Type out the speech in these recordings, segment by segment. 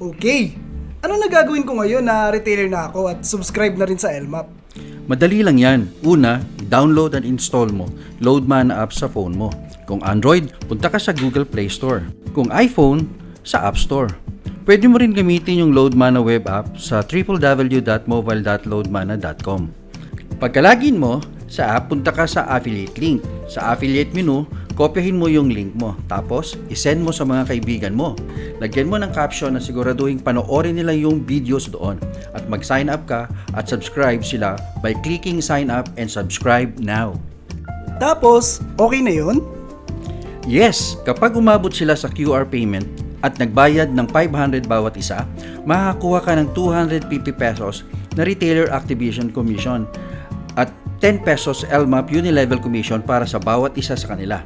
Okay, ano na gagawin ko ngayon na retailer na ako at subscribe na rin sa LMAP? Madali lang yan. Una, download and install mo Loadman app sa phone mo. Kung Android, punta ka sa Google Play Store. Kung iPhone, sa App Store. Pwede mo rin gamitin yung Loadmana web app sa www.mobile.loadmana.com. Pagkalagin mo sa app, punta ka sa affiliate link. Sa affiliate menu, kopyahin mo yung link mo. Tapos, isend mo sa mga kaibigan mo. Lagyan mo ng caption na siguraduhin panoorin nila yung videos doon. At mag-sign up ka at subscribe sila by clicking sign up and subscribe now. Tapos, okay na yun? Yes, kapag umabot sila sa QR payment at nagbayad ng 500 bawat isa, makakakuha ka ng 250 pesos na Retailer Activation Commission at 10 pesos LMAP Unilevel Commission para sa bawat isa sa kanila.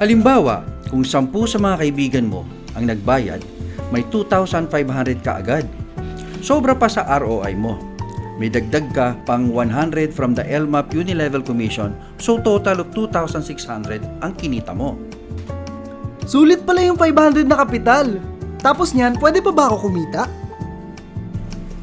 Halimbawa, kung 10 sa mga kaibigan mo ang nagbayad, may 2,500 ka agad. Sobra pa sa ROI mo. May dagdag ka pang 100 from the LMAP Unilevel Commission, so total of 2,600 ang kinita mo. Sulit pala yung 500 na kapital. Tapos niyan, pwede pa ba ako kumita?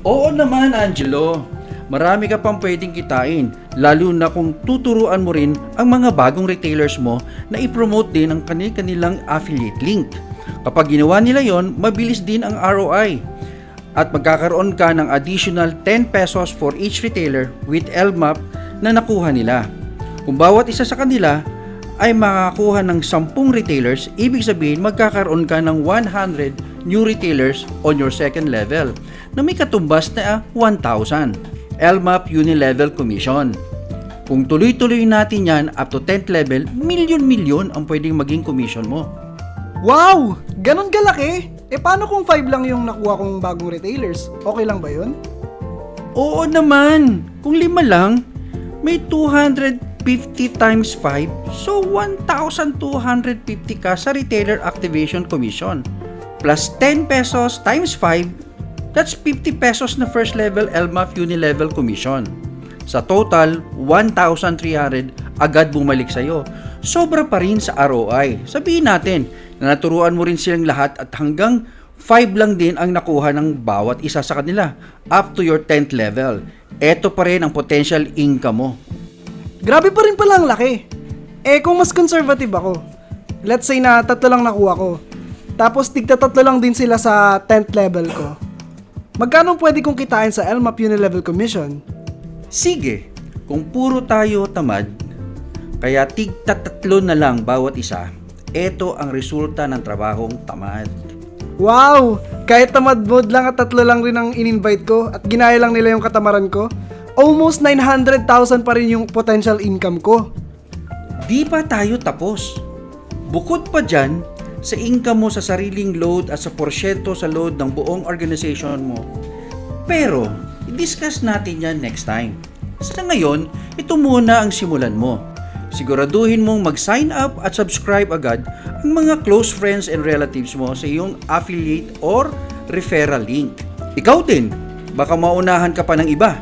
Oo naman, Angelo. Marami ka pang pwedeng kitain, lalo na kung tuturuan mo rin ang mga bagong retailers mo na i-promote din ang kanilang affiliate link. Kapag ginawa nila yon, mabilis din ang ROI. At magkakaroon ka ng additional 10 pesos for each retailer with LMAP na nakuha nila. Kung bawat isa sa kanila ay makakakuha ng 10 retailers, ibig sabihin magkakaroon ka ng 100 new retailers on your second level na may katumbas na 1,000 LMAP Unilevel Commission. Kung tuloy-tuloy natin yan up to 10th level, milyon-milyon ang pwedeng maging commission mo. Wow! Ganon kalaki? Paano kung 5 lang yung nakuha kong bagong retailers? Okay lang ba yun? Oo naman! Kung 5 lang, may 250 times 5, so 1,250 ka sa Retailer Activation Commission. Plus 10 pesos times 5, that's 50 pesos na first level LMAP Unilevel Commission. Sa total, 1,300 agad bumalik sa'yo. Sobra pa rin sa ROI. Sabihin natin na naturuan mo rin silang lahat at hanggang 5 lang din ang nakuha ng bawat isa sa kanila up to your 10th level. Ito pa rin ang potential income mo. Grabe pa rin pala ang laki. Kung mas conservative ako, let's say na 3 lang nakuha ko, tapos tigta 3 lang din sila sa 10th level ko, magkano pwede kong kitain sa LMAP Unilevel Commission? Sige, kung puro tayo tamad, kaya tigta 3 na lang bawat isa, ito ang resulta ng trabahong tamad. Wow! Kahit tamad mode lang at 3 lang rin ang in-invite ko at ginaya lang nila yung katamaran ko, almost 900,000 pa rin yung potential income ko. Di pa tayo tapos. Bukod pa dyan, sa income mo sa sariling load at sa porsyento sa load ng buong organization mo. Pero, i-discuss natin yan next time. Sa ngayon, ito muna ang simulan mo. Siguraduhin mong mag-sign up at subscribe agad ang mga close friends and relatives mo sa iyong affiliate or referral link. Ikaw din, baka maunahan ka pa ng iba.